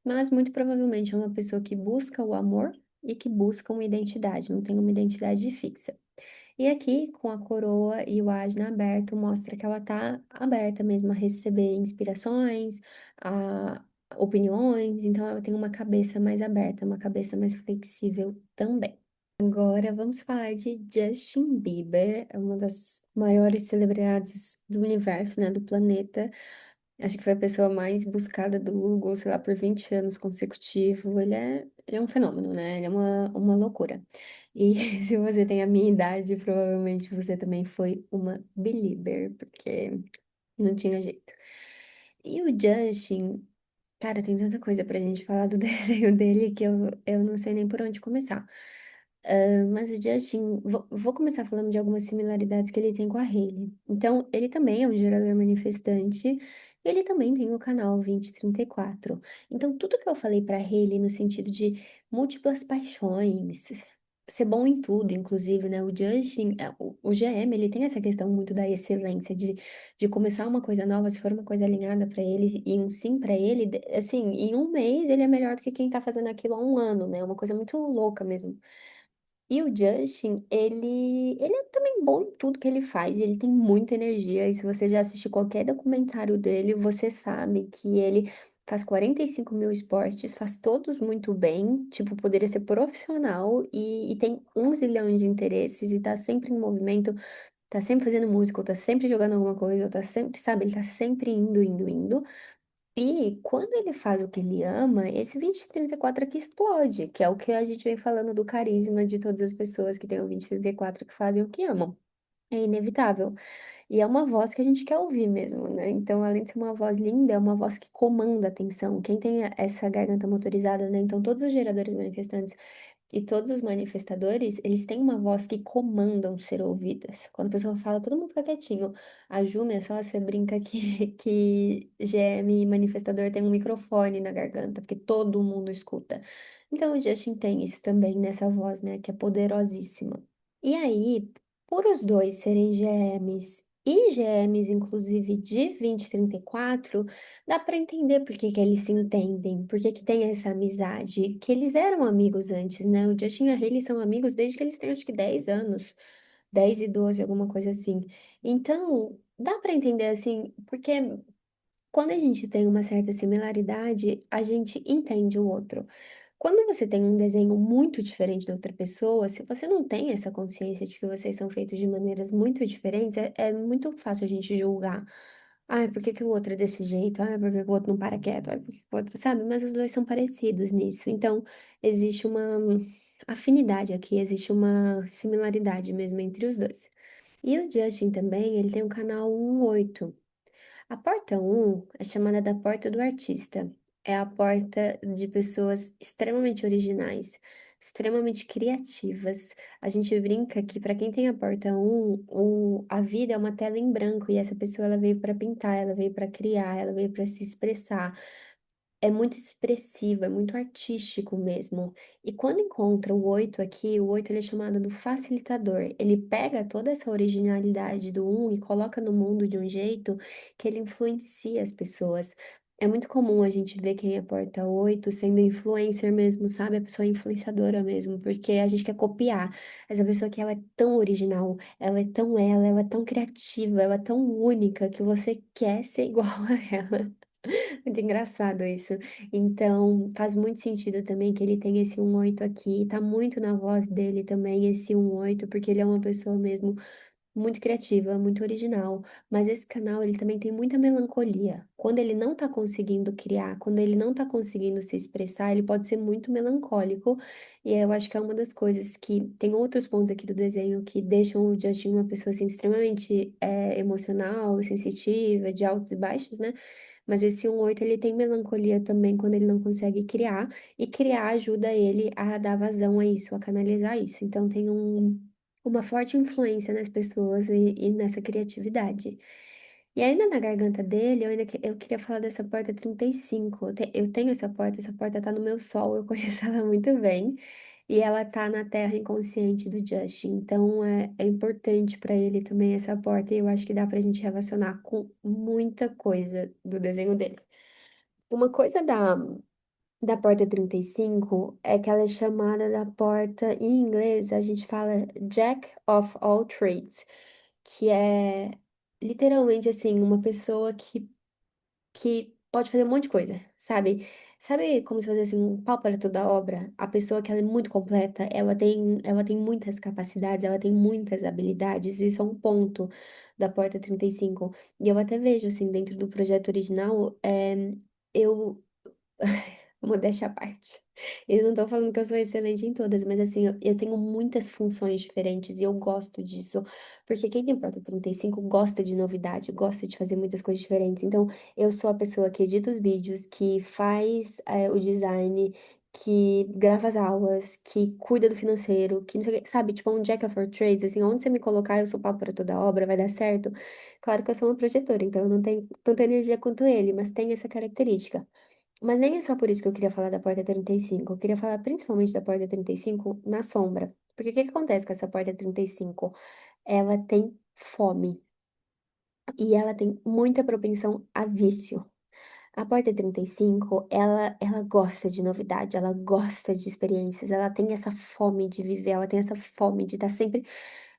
[SPEAKER 1] mas muito provavelmente é uma pessoa que busca o amor e que busca uma identidade, não tem uma identidade fixa. E aqui, com a coroa e o Ajna aberto, mostra que ela tá aberta mesmo a receber inspirações, a opiniões, então ela tem uma cabeça mais aberta, uma cabeça mais flexível também. Agora vamos falar de Justin Bieber, é uma das maiores celebridades do universo, né, do planeta. Acho que foi a pessoa mais buscada do Google, sei lá, por 20 anos consecutivos. Ele é um fenômeno, né? Ele é uma loucura. E se você tem a minha idade, provavelmente você também foi uma belieber, porque não tinha jeito. E o Justin, cara, tem tanta coisa pra gente falar do desenho dele que eu não sei nem por onde começar. Mas o Justin, vou começar falando de algumas similaridades que ele tem com a Hailey. Então, ele também é um gerador manifestante, ele também tem o canal 2034. Então, tudo que eu falei para Hailey no sentido de múltiplas paixões, ser bom em tudo, inclusive, né? O Justin, o GM, ele tem essa questão muito da excelência, de começar uma coisa nova, se for uma coisa alinhada para ele e um sim para ele, assim, em um mês ele é melhor do que quem tá fazendo aquilo há um ano, né? É uma coisa muito louca mesmo. E o Justin, ele é também bom em tudo que ele faz, ele tem muita energia, e se você já assistiu qualquer documentário dele, você sabe que ele faz 45 mil esportes, faz todos muito bem, tipo, poderia ser profissional, e tem um zilhão de interesses, e tá sempre em movimento, tá sempre fazendo música, ou tá sempre jogando alguma coisa, ou tá sempre, sabe, ele tá sempre indo, indo, indo. E quando ele faz o que ele ama, esse 2034 aqui explode, que é o que a gente vem falando do carisma de todas as pessoas que têm o 2034 que fazem o que amam. É inevitável. E é uma voz que a gente quer ouvir mesmo, né? Então, além de ser uma voz linda, é uma voz que comanda a atenção. Quem tem essa garganta motorizada, né? Então, todos os geradores manifestantes e todos os manifestadores, eles têm uma voz que comandam ser ouvidas. Quando a pessoa fala, todo mundo fica quietinho. A Júlia só você brinca que, que GM e manifestador tem um microfone na garganta, porque todo mundo escuta. Então o Justin tem isso também nessa voz, né, que é poderosíssima. E aí, por os dois serem GMs e GMs, inclusive de 2034, dá pra entender por que que eles se entendem, por que que tem essa amizade, que eles eram amigos antes, né? O Justin e a Hailey são amigos desde que eles têm acho que 10 anos, 10 e 12, alguma coisa assim. Então, dá pra entender assim, porque quando a gente tem uma certa similaridade, a gente entende o outro. Quando você tem um desenho muito diferente da outra pessoa, se você não tem essa consciência de que vocês são feitos de maneiras muito diferentes, é muito fácil a gente julgar. Ai, por que que o outro é desse jeito? Ai, por que que o outro não para quieto? Ai, por que que o outro, sabe? Mas os dois são parecidos nisso. Então, existe uma afinidade aqui, existe uma similaridade mesmo entre os dois. E o Justin também, ele tem um canal 18. A porta 1 é chamada da porta do artista. É a porta de pessoas extremamente originais, extremamente criativas. A gente brinca que para quem tem a porta 1, a vida é uma tela em branco e essa pessoa ela veio para pintar, ela veio para criar, ela veio para se expressar. É muito expressivo, é muito artístico mesmo. E quando encontra o 8 aqui, o 8 ele é chamado do facilitador. Ele pega toda essa originalidade do um e coloca no mundo de um jeito que ele influencia as pessoas. É muito comum a gente ver quem é porta 8 sendo influencer mesmo, sabe? A pessoa é influenciadora mesmo, porque a gente quer copiar. Essa pessoa que ela é tão original, ela é tão criativa, ela é tão única que você quer ser igual a ela. Muito engraçado isso. Então, faz muito sentido também que ele tem esse 1/8 aqui. Tá muito na voz dele também esse 1/8, porque ele é uma pessoa mesmo muito criativa, muito original. Mas esse canal, ele também tem muita melancolia. Quando ele não tá conseguindo criar, quando ele não tá conseguindo se expressar, ele pode ser muito melancólico. E eu acho que é uma das coisas que tem outros pontos aqui do desenho que deixam o Justin uma pessoa assim extremamente emocional, sensitiva, de altos e baixos, né? Mas esse 1/8 ele tem melancolia também quando ele não consegue criar, e criar ajuda ele a dar vazão a isso, a canalizar isso. Então tem uma forte influência nas pessoas e nessa criatividade. E ainda na garganta dele, eu queria falar dessa porta 35. Eu tenho essa porta tá no meu sol, eu conheço ela muito bem. E ela tá na terra inconsciente do Justin. Então é importante para ele também essa porta. E eu acho que dá pra gente relacionar com muita coisa do desenho dele. Uma coisa da porta 35 é que ela é chamada da porta, em inglês a gente fala Jack of all trades, que é literalmente assim, uma pessoa que pode fazer um monte de coisa, sabe? Sabe como se fosse assim, um pau para toda obra? A pessoa que ela é muito completa, ela tem muitas capacidades, ela tem muitas habilidades, isso é um ponto da porta 35. E eu até vejo, assim, dentro do projeto original, eu modéstia à parte. Eu não tô falando que eu sou excelente em todas, mas assim, eu tenho muitas funções diferentes e eu gosto disso. Porque quem tem Porta 35 gosta de novidade, gosta de fazer muitas coisas diferentes. Então, eu sou a pessoa que edita os vídeos, que faz o design, que grava as aulas, que cuida do financeiro, que não sei o quê, sabe? Tipo, um jack of all trades, assim, onde você me colocar, eu sou pau para toda obra, vai dar certo. Claro que eu sou uma projetora, então eu não tenho tanta energia quanto ele, mas tem essa característica. Mas nem é só por isso que eu queria falar da porta 35. Eu queria falar principalmente da porta 35 na sombra. Porque o que que acontece com essa porta 35? Ela tem fome e ela tem muita propensão a vício. A porta 35, ela gosta de novidade, ela gosta de experiências, ela tem essa fome de viver, ela tem essa fome de estar sempre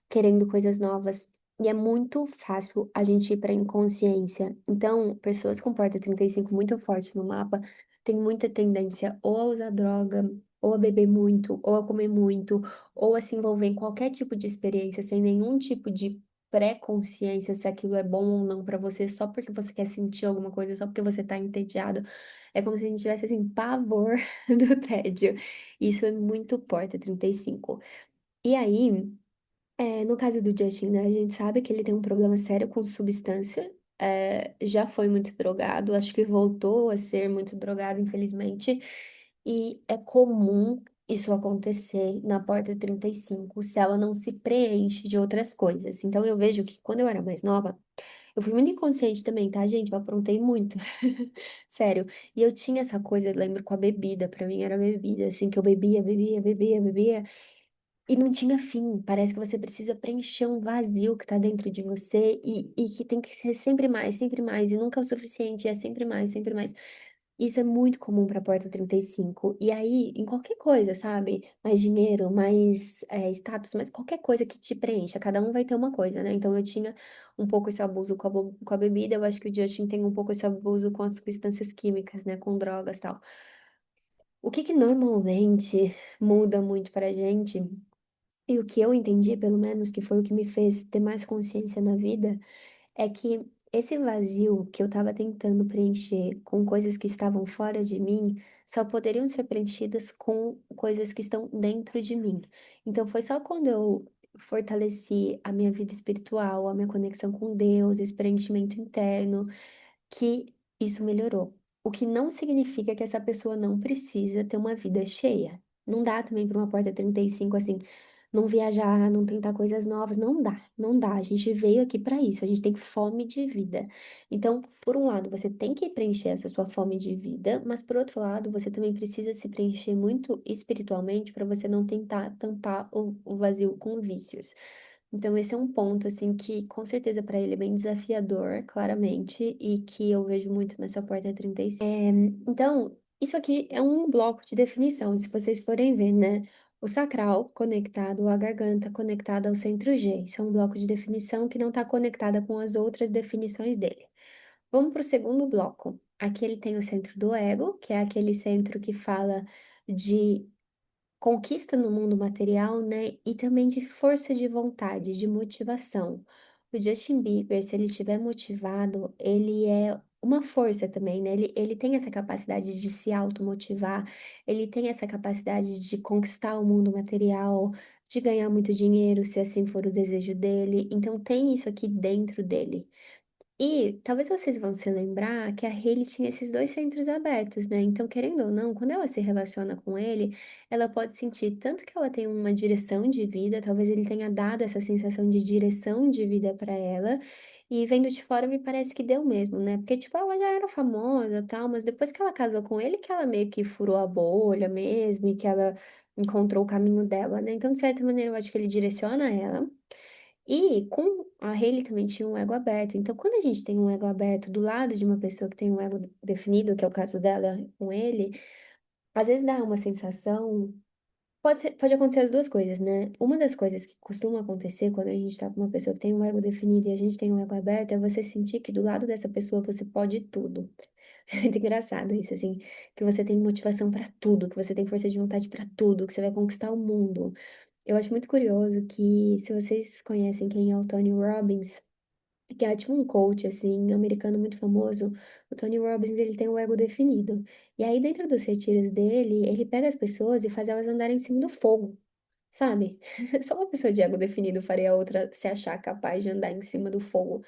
[SPEAKER 1] querendo coisas novas. E é muito fácil a gente ir para inconsciência. Então, pessoas com porta 35 muito forte no mapa têm muita tendência ou a usar droga, ou a beber muito, ou a comer muito, ou a se envolver em qualquer tipo de experiência sem nenhum tipo de pré-consciência se aquilo é bom ou não pra você, só porque você quer sentir alguma coisa, só porque você tá entediado. É como se a gente tivesse, assim, pavor do tédio. Isso é muito porta 35. E aí, no caso do Justin, né, a gente sabe que ele tem um problema sério com substância. Já foi muito drogado, acho que voltou a ser muito drogado, infelizmente. E é comum isso acontecer na porta 35 se ela não se preenche de outras coisas. Então eu vejo que quando eu era mais nova, eu fui muito inconsciente também, tá, gente? Eu aprontei muito. Sério. E eu tinha essa coisa, eu lembro, com a bebida. Pra mim era bebida, assim, que eu bebia, bebia, bebia, bebia. E não tinha fim. Parece que você precisa preencher um vazio que tá dentro de você e que tem que ser sempre mais. E nunca é o suficiente, é sempre mais, sempre mais. Isso é muito comum para a porta 35. E aí, em qualquer coisa, sabe? Mais dinheiro, mais status, mais qualquer coisa que te preencha. Cada um vai ter uma coisa, né? Então eu tinha um pouco esse abuso com a bebida. Eu acho que o Justin tem um pouco esse abuso com as substâncias químicas, né? Com drogas e tal. O que que normalmente muda muito pra gente? E o que eu entendi, pelo menos, que foi o que me fez ter mais consciência na vida, é que esse vazio que eu estava tentando preencher com coisas que estavam fora de mim, só poderiam ser preenchidas com coisas que estão dentro de mim. Então foi só quando eu fortaleci a minha vida espiritual, a minha conexão com Deus, esse preenchimento interno, que isso melhorou. O que não significa que essa pessoa não precisa ter uma vida cheia. Não dá também para uma porta 35 assim, não viajar, não tentar coisas novas, não dá, não dá. A gente veio aqui para isso, a gente tem fome de vida. Então, por um lado, você tem que preencher essa sua fome de vida, mas por outro lado, você também precisa se preencher muito espiritualmente para você não tentar tampar o vazio com vícios. Então, esse é um ponto, assim, que com certeza para ele é bem desafiador, claramente, e que eu vejo muito nessa porta 35. Então, isso aqui é um bloco de definição, se vocês forem ver, né? O sacral conectado à garganta, conectado ao centro G. Isso é um bloco de definição que não está conectada com as outras definições dele. Vamos para o segundo bloco. Aqui ele tem o centro do ego, que é aquele centro que fala de conquista no mundo material, né? E também de força de vontade, de motivação. O Justin Bieber, se ele estiver motivado, ele é uma força também, né? Ele tem essa capacidade de se automotivar, ele tem essa capacidade de conquistar o mundo material, de ganhar muito dinheiro, se assim for o desejo dele. Então tem isso aqui dentro dele. E talvez vocês vão se lembrar que a Hailey tinha esses dois centros abertos, né? Então, querendo ou não, quando ela se relaciona com ele, ela pode sentir tanto que ela tem uma direção de vida, talvez ele tenha dado essa sensação de direção de vida para ela, e vendo de fora me parece que deu mesmo, né? Porque, tipo, ela já era famosa e tal, mas depois que ela casou com ele, que ela meio que furou a bolha mesmo, e que ela encontrou o caminho dela, né? Então, de certa maneira, eu acho que ele direciona ela. E com a Hailey também tinha um ego aberto. Então, quando a gente tem um ego aberto do lado de uma pessoa que tem um ego definido, que é o caso dela com ele, às vezes dá uma sensação. Pode acontecer as duas coisas, né? Uma das coisas que costuma acontecer quando a gente tá com uma pessoa que tem um ego definido e a gente tem um ego aberto é você sentir que do lado dessa pessoa você pode tudo. É muito engraçado isso, assim, que você tem motivação pra tudo, que você tem força de vontade pra tudo, que você vai conquistar o mundo. Eu acho muito curioso que, se vocês conhecem quem é o Tony Robbins, que é tipo um coach, assim, americano muito famoso, o Tony Robbins, ele tem o ego definido. E aí, dentro dos retiros dele, ele pega as pessoas e faz elas andarem em cima do fogo, sabe? Só uma pessoa de ego definido faria a outra se achar capaz de andar em cima do fogo.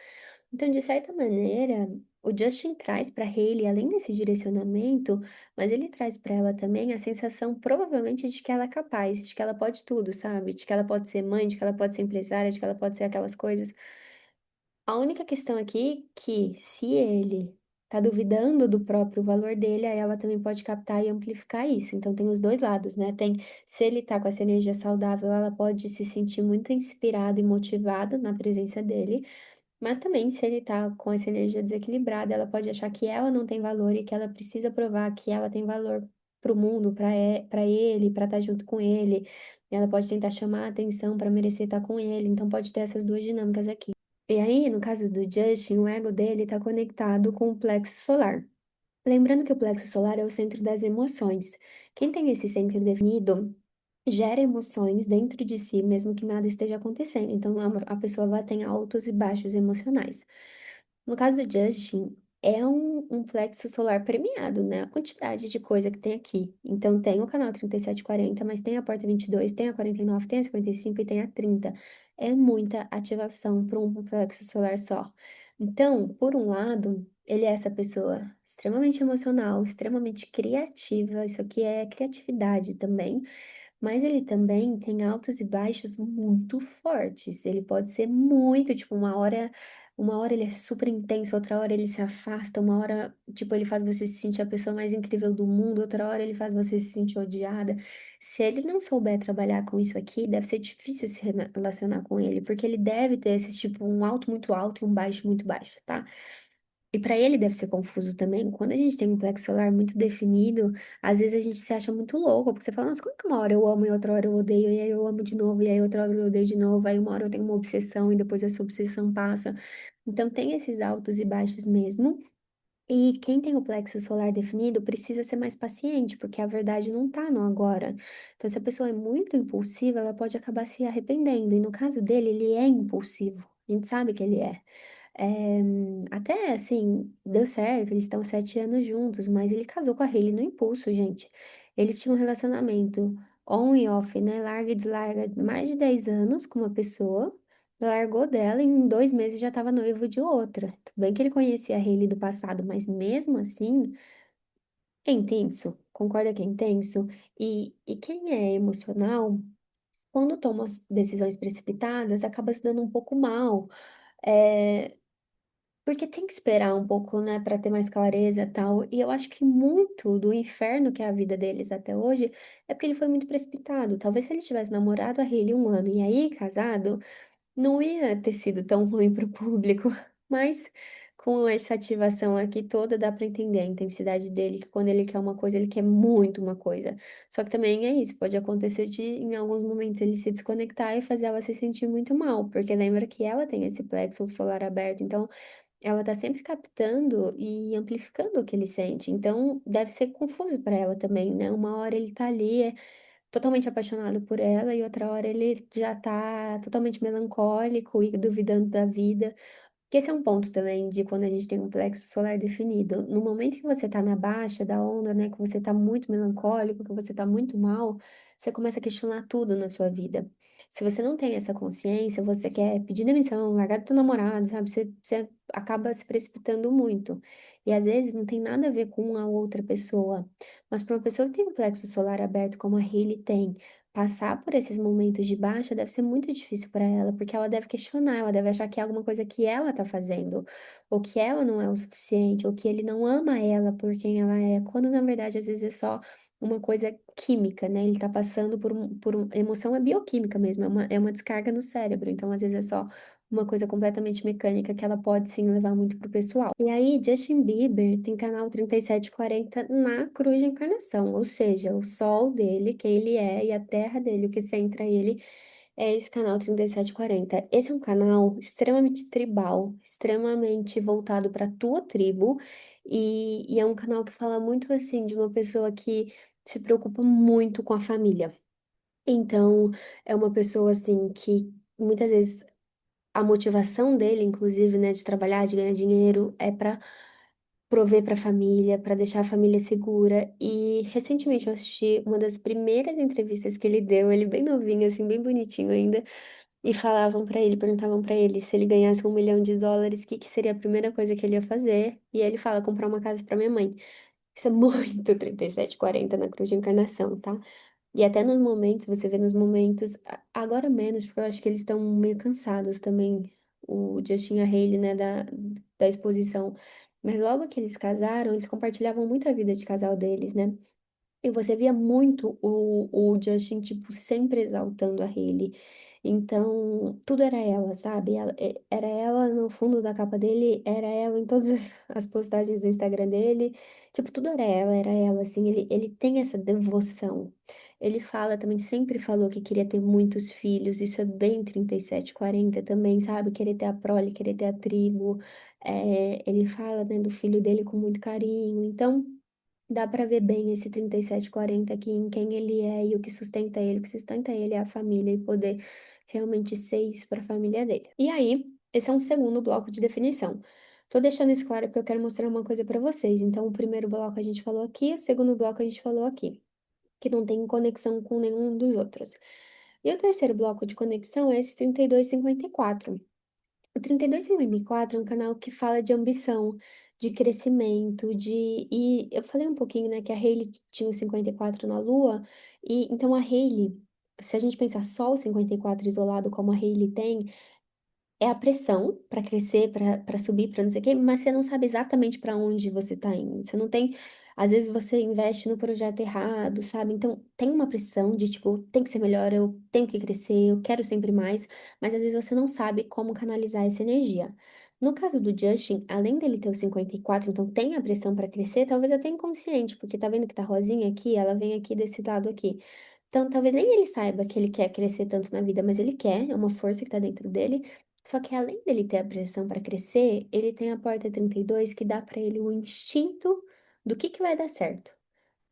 [SPEAKER 1] Então, de certa maneira, o Justin traz para Hailey, além desse direcionamento, mas ele traz para ela também a sensação, provavelmente, de que ela é capaz, de que ela pode tudo, sabe? De que ela pode ser mãe, de que ela pode ser empresária, de que ela pode ser aquelas coisas. A única questão aqui é que, se ele tá duvidando do próprio valor dele, aí ela também pode captar e amplificar isso. Então tem os dois lados, né? Tem, se ele tá com essa energia saudável, ela pode se sentir muito inspirada e motivada na presença dele. Mas também, se ele tá com essa energia desequilibrada, ela pode achar que ela não tem valor e que ela precisa provar que ela tem valor pro mundo, para ele, para estar junto com ele. E ela pode tentar chamar a atenção para merecer estar com ele. Então pode ter essas duas dinâmicas aqui. E aí, no caso do Justin, o ego dele está conectado com o plexo solar. Lembrando que o plexo solar é o centro das emoções. Quem tem esse centro definido gera emoções dentro de si, mesmo que nada esteja acontecendo. Então, a pessoa vai ter altos e baixos emocionais. No caso do Justin, é um plexo solar premiado, né? A quantidade de coisa que tem aqui. Então, tem o canal 3740, mas tem a porta 22, tem a 49, tem a 55 e tem a 30. É muita ativação para um plexo solar só. Então, por um lado, ele é essa pessoa extremamente emocional, extremamente criativa. Isso aqui é criatividade também. Mas ele também tem altos e baixos muito fortes. Ele pode ser muito, tipo, uma hora ele é super intenso, outra hora ele se afasta, uma hora, tipo, ele faz você se sentir a pessoa mais incrível do mundo, outra hora ele faz você se sentir odiada. Se ele não souber trabalhar com isso aqui, deve ser difícil se relacionar com ele, porque ele deve ter esse tipo, um alto muito alto e um baixo muito baixo, tá? E para ele deve ser confuso também. Quando a gente tem um plexo solar muito definido, às vezes a gente se acha muito louco, porque você fala, nossa, como que uma hora eu amo e outra hora eu odeio, e aí eu amo de novo, e aí outra hora eu odeio de novo, aí uma hora eu tenho uma obsessão e depois essa obsessão passa. Então tem esses altos e baixos mesmo. E quem tem o plexo solar definido precisa ser mais paciente, porque a verdade não tá no agora. Então, se a pessoa é muito impulsiva, ela pode acabar se arrependendo. E no caso dele, ele é impulsivo. A gente sabe que ele é. É, até assim, deu certo, eles estão 7 anos juntos, mas ele casou com a Hailey no impulso, gente. Eles tinham um relacionamento on e off, né? Larga e deslarga, mais de 10 anos com uma pessoa, largou dela e em 2 meses já estava noivo de outra. Tudo bem que ele conhecia a Hailey do passado, mas mesmo assim, é intenso. Concorda que é intenso? E quem é emocional, quando toma as decisões precipitadas, acaba se dando um pouco mal. É, porque tem que esperar um pouco, né, para ter mais clareza e tal. E eu acho que muito do inferno que é a vida deles até hoje é porque ele foi muito precipitado. Talvez se ele tivesse namorado a Hailey um ano e aí casado, não ia ter sido tão ruim para o público. Mas com essa ativação aqui toda, dá para entender a intensidade dele, que quando ele quer uma coisa, ele quer muito uma coisa. Só que também é isso, pode acontecer de, em alguns momentos, ele se desconectar e fazer ela se sentir muito mal, porque lembra que ela tem esse plexo solar aberto, então ela tá sempre captando e amplificando o que ele sente. Então, deve ser confuso para ela também, né? Uma hora ele tá ali, é totalmente apaixonado por ela, e outra hora ele já tá totalmente melancólico e duvidando da vida. Que esse é um ponto também de quando a gente tem um plexo solar definido. No momento que você tá na baixa da onda, né, que você tá muito melancólico, que você tá muito mal, você começa a questionar tudo na sua vida. Se você não tem essa consciência, você quer pedir demissão, largar do teu namorado, sabe? Você acaba se precipitando muito. E às vezes não tem nada a ver com a outra pessoa. Mas para uma pessoa que tem um plexo solar aberto, como a Hailey tem, passar por esses momentos de baixa deve ser muito difícil para ela, porque ela deve questionar, ela deve achar que é alguma coisa que ela tá fazendo, ou que ela não é o suficiente, ou que ele não ama ela por quem ela é, quando na verdade às vezes é só uma coisa química, né? Ele tá passando emoção é bioquímica mesmo, é uma descarga no cérebro, então às vezes é só uma coisa completamente mecânica que ela pode sim levar muito pro pessoal. E aí, Justin Bieber tem canal 3740 na cruz de encarnação, ou seja, o sol dele, quem ele é, e a terra dele, o que centra ele, é esse canal 3740. Esse é um canal extremamente tribal, extremamente voltado para tua tribo, e é um canal que fala muito assim de uma pessoa que se preocupa muito com a família. Então, é uma pessoa assim que muitas vezes a motivação dele, inclusive, né, de trabalhar, de ganhar dinheiro, é para prover para a família, para deixar a família segura. E recentemente eu assisti uma das primeiras entrevistas que ele deu, ele bem novinho, assim, bem bonitinho ainda. E falavam pra ele, perguntavam pra ele se ele ganhasse US$ 1 milhão, o que que seria a primeira coisa que ele ia fazer. E ele fala, comprar uma casa pra minha mãe. Isso é muito 3740 na Cruz de Encarnação, tá? E até nos momentos, você vê nos momentos, agora menos, porque eu acho que eles estão meio cansados também, o Justin e a Hailey, né, da exposição. Mas logo que eles casaram, eles compartilhavam muito a vida de casal deles, né? E você via muito o Justin, tipo, sempre exaltando a Hailey. Então, tudo era ela, sabe? Era ela no fundo da capa dele, era ela em todas as postagens do Instagram dele. Tipo, tudo era ela, assim. Ele tem essa devoção. Ele fala também, sempre falou que queria ter muitos filhos. Isso é bem 3740 também, sabe? Querer ter a prole, querer ter a tribo. Ele fala, né, do filho dele com muito carinho. Então. Dá pra ver bem esse 3740 aqui em quem ele é e o que sustenta ele. O que sustenta ele é a família e poder realmente ser isso pra família dele. E aí, esse é um segundo bloco de definição. Tô deixando isso claro porque eu quero mostrar uma coisa pra vocês. Então, o primeiro bloco a gente falou aqui, o segundo bloco a gente falou aqui, que não tem conexão com nenhum dos outros. E o terceiro bloco de conexão é esse 3254. O 3254 é um canal que fala de ambição, de crescimento, E eu falei um pouquinho, né, que a Hailey tinha o 54 na Lua, e então a Hailey, se a gente pensar só o 54 isolado como a Hailey tem, é a pressão para crescer, para subir, para não sei o quê, mas você não sabe exatamente para onde você tá indo. Você não tem, às vezes você investe no projeto errado, sabe? Então tem uma pressão de tipo, tem que ser melhor, eu tenho que crescer, eu quero sempre mais, mas às vezes você não sabe como canalizar essa energia. No caso do Justin, além dele ter o 54, então tem a pressão para crescer, talvez até inconsciente, porque tá vendo que tá rosinha aqui, ela vem aqui desse lado aqui. Então, talvez nem ele saiba que ele quer crescer tanto na vida, mas ele quer, é uma força que tá dentro dele. Só que além dele ter a pressão para crescer, ele tem a porta 32 que dá para ele o instinto do que vai dar certo.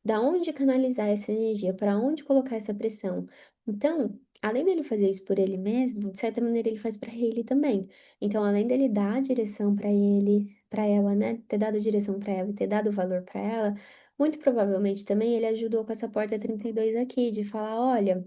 [SPEAKER 1] Da onde canalizar essa energia, para onde colocar essa pressão. Então, além dele fazer isso por ele mesmo, de certa maneira ele faz para ele também. Então, além dele dar a direção para ele, para ela, né, ter dado direção para ela e ter dado valor para ela, muito provavelmente também ele ajudou com essa porta 32 aqui, de falar, olha,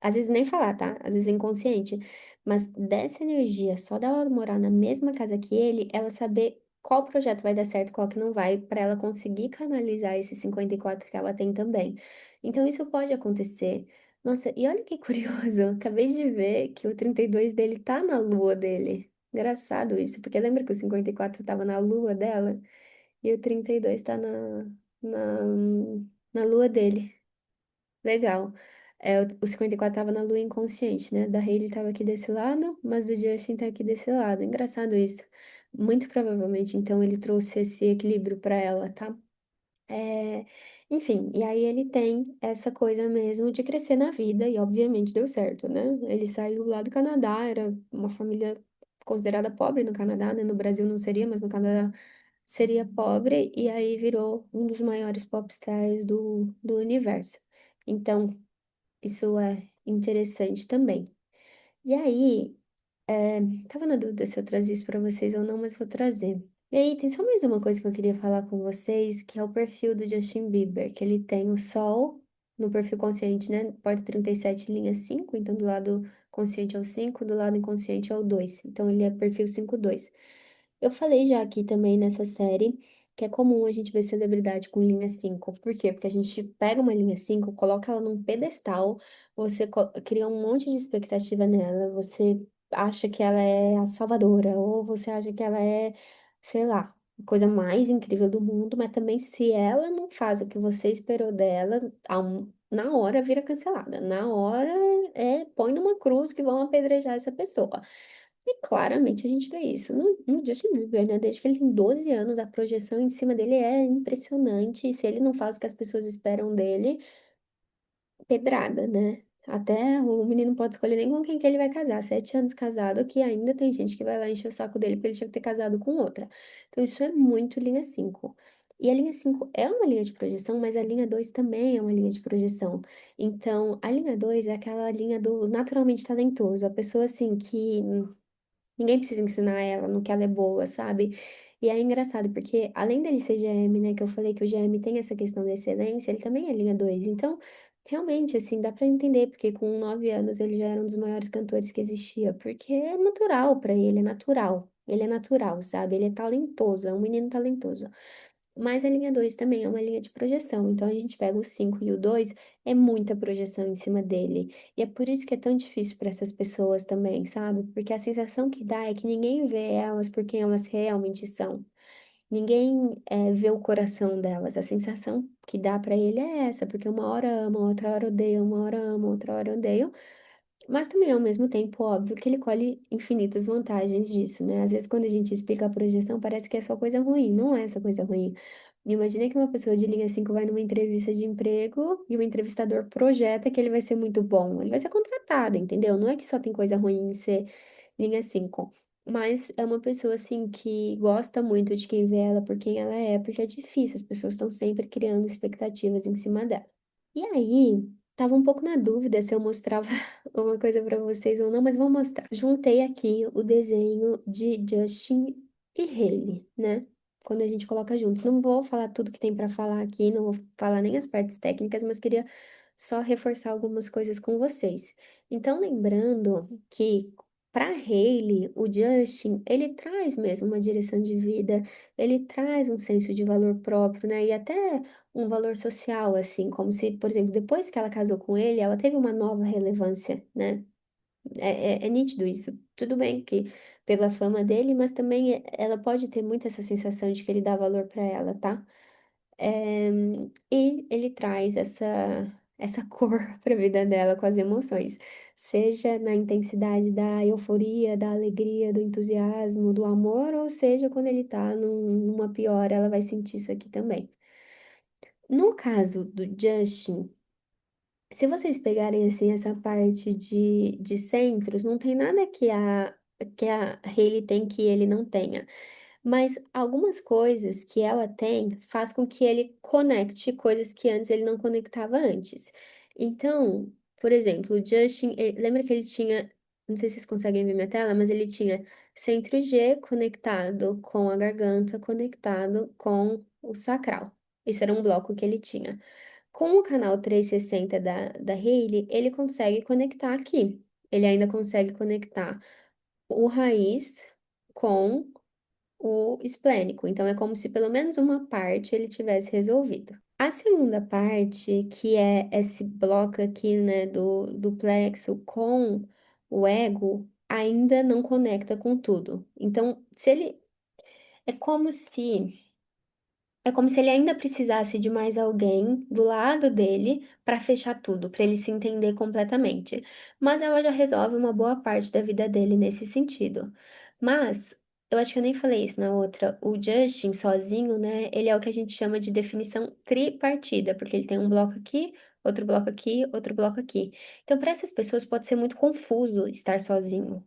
[SPEAKER 1] às vezes nem falar, tá? Às vezes é inconsciente. Mas dessa energia, só dela morar na mesma casa que ele, ela saber qual projeto vai dar certo, qual que não vai, para ela conseguir canalizar esse 54 que ela tem também. Então isso pode acontecer. Nossa, e olha que curioso, acabei de ver que o 32 dele tá na lua dele. Engraçado isso, porque lembra que o 54 tava na lua dela e o 32 tá na, na lua dele. Legal. O 54 tava na lua inconsciente, né? Da Hailey tava aqui desse lado, mas o Justin tá aqui desse lado. Engraçado isso. Muito provavelmente, então, ele trouxe esse equilíbrio pra ela, tá? É, Enfim, e aí ele tem essa coisa mesmo de crescer na vida, e obviamente deu certo, né? Ele saiu lá do Canadá, era uma família considerada pobre no Canadá, né? No Brasil não seria, mas no Canadá seria pobre, e aí virou um dos maiores popstars do universo. Então, isso é interessante também. E aí, tava na dúvida se eu trazia isso pra vocês ou não, mas vou trazer. E aí, tem só mais uma coisa que eu queria falar com vocês, que é o perfil do Justin Bieber, que ele tem o Sol no perfil consciente, né? Porta 37 linha 5, então do lado consciente é o 5, do lado inconsciente é o 2. Então ele é perfil 5-2. Eu falei já aqui também nessa série que é comum a gente ver celebridade com linha 5. Por quê? Porque a gente pega uma linha 5, coloca ela num pedestal, você cria um monte de expectativa nela, você acha que ela é a salvadora, ou você acha que ela é, sei lá, a coisa mais incrível do mundo, mas também se ela não faz o que você esperou dela, na hora vira cancelada. Na hora põe numa cruz que vão apedrejar essa pessoa. E claramente a gente vê isso no Justin Bieber, né? Desde que ele tem 12 anos, a projeção em cima dele é impressionante. E se ele não faz o que as pessoas esperam dele, pedrada, né? Até o menino pode escolher nem com quem que ele vai casar. 7 anos casado, que ainda tem gente que vai lá encher o saco dele porque ele tinha que ter casado com outra. Então isso é muito linha 5. E a linha 5 é uma linha de projeção, mas a linha 2 também é uma linha de projeção. Então, a linha 2 é aquela linha do naturalmente talentoso, a pessoa assim que ninguém precisa ensinar ela no que ela é boa, sabe? E é engraçado, porque além dele ser GM, né, que eu falei que o GM tem essa questão da excelência, ele também é linha 2. Então, Realmente, assim, dá pra entender porque com 9 anos ele já era um dos maiores cantores que existia, porque é natural pra ele, é natural. Ele é natural, sabe? Ele é talentoso, é um menino talentoso. Mas a linha 2 também é uma linha de projeção. Então a gente pega o 5 e o 2 é muita projeção em cima dele. E é por isso que é tão difícil para essas pessoas também, sabe? Porque a sensação que dá é que ninguém vê elas por quem elas realmente são. Ninguém vê o coração delas. A sensação que dá pra ele é essa, porque uma hora ama, outra hora odeia, uma hora ama, outra hora odeia. Mas também, ao mesmo tempo, óbvio que ele colhe infinitas vantagens disso, né? Às vezes, quando a gente explica a projeção, parece que é só coisa ruim. Não é essa coisa ruim. Imagina que uma pessoa de linha 5 vai numa entrevista de emprego e o entrevistador projeta que ele vai ser muito bom. Ele vai ser contratado, entendeu? Não é que só tem coisa ruim em ser linha 5. Mas é uma pessoa, assim, que gosta muito de quem vê ela por quem ela é, porque é difícil, as pessoas estão sempre criando expectativas em cima dela. E aí, tava um pouco na dúvida se eu mostrava uma coisa pra vocês ou não, mas vou mostrar. Juntei aqui o desenho de Justin e Hailey, né? Quando a gente coloca juntos. Não vou falar tudo que tem pra falar aqui, não vou falar nem as partes técnicas, mas queria só reforçar algumas coisas com vocês. Então, lembrando que para Hailey, o Justin, ele traz mesmo uma direção de vida, ele traz um senso de valor próprio, né? E até um valor social, assim, como se, por exemplo, depois que ela casou com ele, ela teve uma nova relevância, né? É nítido isso. Tudo bem que pela fama dele, mas também ela pode ter muito essa sensação de que ele dá valor para ela, tá? É, e ele traz essa cor para a vida dela com as emoções, seja na intensidade da euforia, da alegria, do entusiasmo, do amor, ou seja, quando ele tá numa pior, ela vai sentir isso aqui também. No caso do Justin, se vocês pegarem assim essa parte de centros, não tem nada que a Hailey tem que ele não tenha. Mas algumas coisas que ela tem faz com que ele conecte coisas que antes ele não conectava antes. Então, por exemplo, o Justin, lembra que ele tinha, não sei se vocês conseguem ver minha tela, mas ele tinha centro G conectado com a garganta, conectado com o sacral. Isso era um bloco que ele tinha. Com o canal 360 da Hailey, ele consegue conectar aqui. Ele ainda consegue conectar o raiz com o esplênico. Então, é como se pelo menos uma parte ele tivesse resolvido. A segunda parte, que é esse bloco aqui, né, do plexo com o ego, ainda não conecta com tudo. Então, se ele. É como se. É como se ele ainda precisasse de mais alguém do lado dele para fechar tudo, para ele se entender completamente. Mas ela já resolve uma boa parte da vida dele nesse sentido. Mas eu acho que eu nem falei isso na outra. O Justin sozinho, né? Ele é o que a gente chama de definição tripartida, porque ele tem um bloco aqui, outro bloco aqui. Então, para essas pessoas pode ser muito confuso estar sozinho.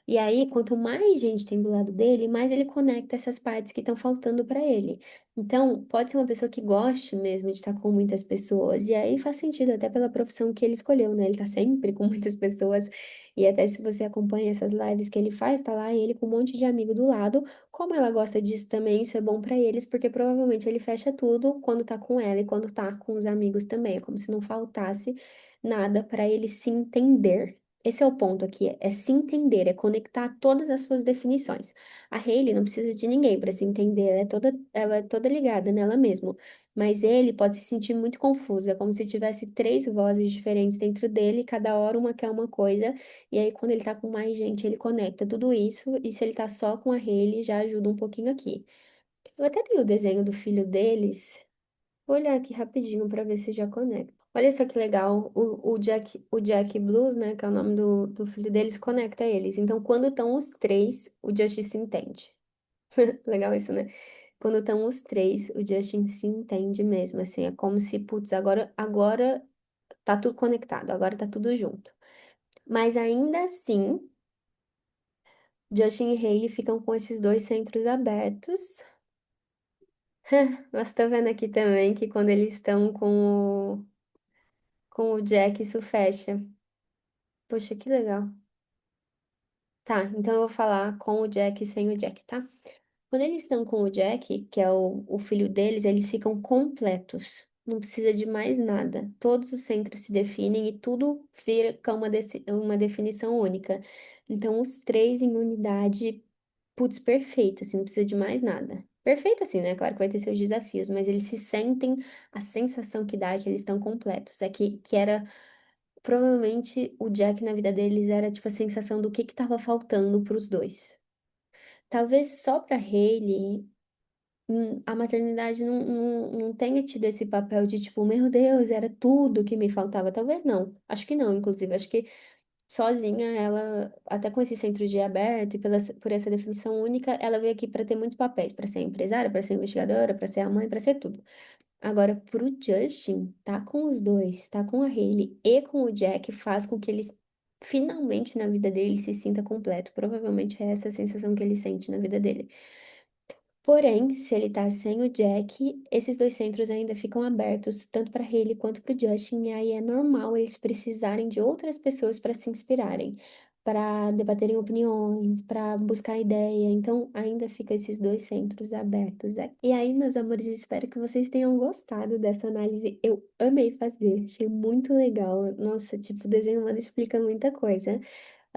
[SPEAKER 1] E aí, quanto mais gente tem do lado dele, mais ele conecta essas partes que estão faltando para ele. Então, pode ser uma pessoa que goste mesmo de estar com muitas pessoas, e aí faz sentido até pela profissão que ele escolheu, né? Ele tá sempre com muitas pessoas, e até se você acompanha essas lives que ele faz, tá lá ele com um monte de amigo do lado. Como ela gosta disso também, isso é bom para eles, porque provavelmente ele fecha tudo quando tá com ela e quando tá com os amigos também. É como se não faltasse nada para ele se entender. Esse é o ponto aqui, é se entender, é conectar todas as suas definições. A Hailey não precisa de ninguém para se entender, ela é toda ligada nela mesma. Mas ele pode se sentir muito confuso, é como se tivesse três vozes diferentes dentro dele, cada hora uma quer uma coisa, e aí quando ele tá com mais gente, ele conecta tudo isso, e se ele tá só com a Hailey, já ajuda um pouquinho aqui. Eu até tenho o desenho do filho deles, vou olhar aqui rapidinho para ver se já conecta. Olha só que legal, o Jack Blues, né, que é o nome do filho deles, conecta eles. Então, quando estão os três, o Justin se entende. Legal isso, né? Quando estão os três, o Justin se entende mesmo, assim, é como se, putz, agora tá tudo conectado, agora tá tudo junto. Mas ainda assim, Justin e Hailey ficam com esses dois centros abertos. Mas tá vendo aqui também que quando eles estão com o Jack, isso fecha. Poxa, que legal. Tá, então eu vou falar com o Jack e sem o Jack, tá? Quando eles estão com o Jack, que é o filho deles, eles ficam completos. não precisa de mais nada. Todos os centros se definem e tudo fica uma definição única. Então, os três em unidade, putz, perfeito, assim, não precisa de mais nada. Perfeito, assim, né? Claro que vai ter seus desafios, mas eles se sentem, a sensação que dá é que eles estão completos. É que era, provavelmente, o Jack na vida deles era, tipo, a sensação do que tava faltando pros dois. Talvez só pra Hailey a maternidade não tenha tido esse papel de tipo, meu Deus, era tudo que me faltava. Talvez não. Acho que não, inclusive. Acho que sozinha ela, até com esse centro de aberto e por essa definição única, ela veio aqui para ter muitos papéis, para ser empresária, para ser investigadora, para ser a mãe, para ser tudo. Agora, pro Justin, tá com os dois, tá com a Hailey e com o Jack, faz com que ele finalmente na vida dele se sinta completo. Provavelmente é essa a sensação que ele sente na vida dele. Porém, se ele tá sem o Jack, esses dois centros ainda ficam abertos, tanto para Hailey quanto para o Justin, e aí é normal eles precisarem de outras pessoas para se inspirarem, para debaterem opiniões, para buscar ideia. Então, ainda fica esses dois centros abertos, né? E aí, meus amores, espero que vocês tenham gostado dessa análise. Eu amei fazer, achei muito legal. Nossa, tipo, o desenho humano explica muita coisa.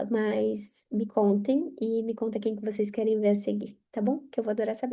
[SPEAKER 1] Mas me contem e me conta quem que vocês querem ver a seguir, tá bom? Que eu vou adorar saber.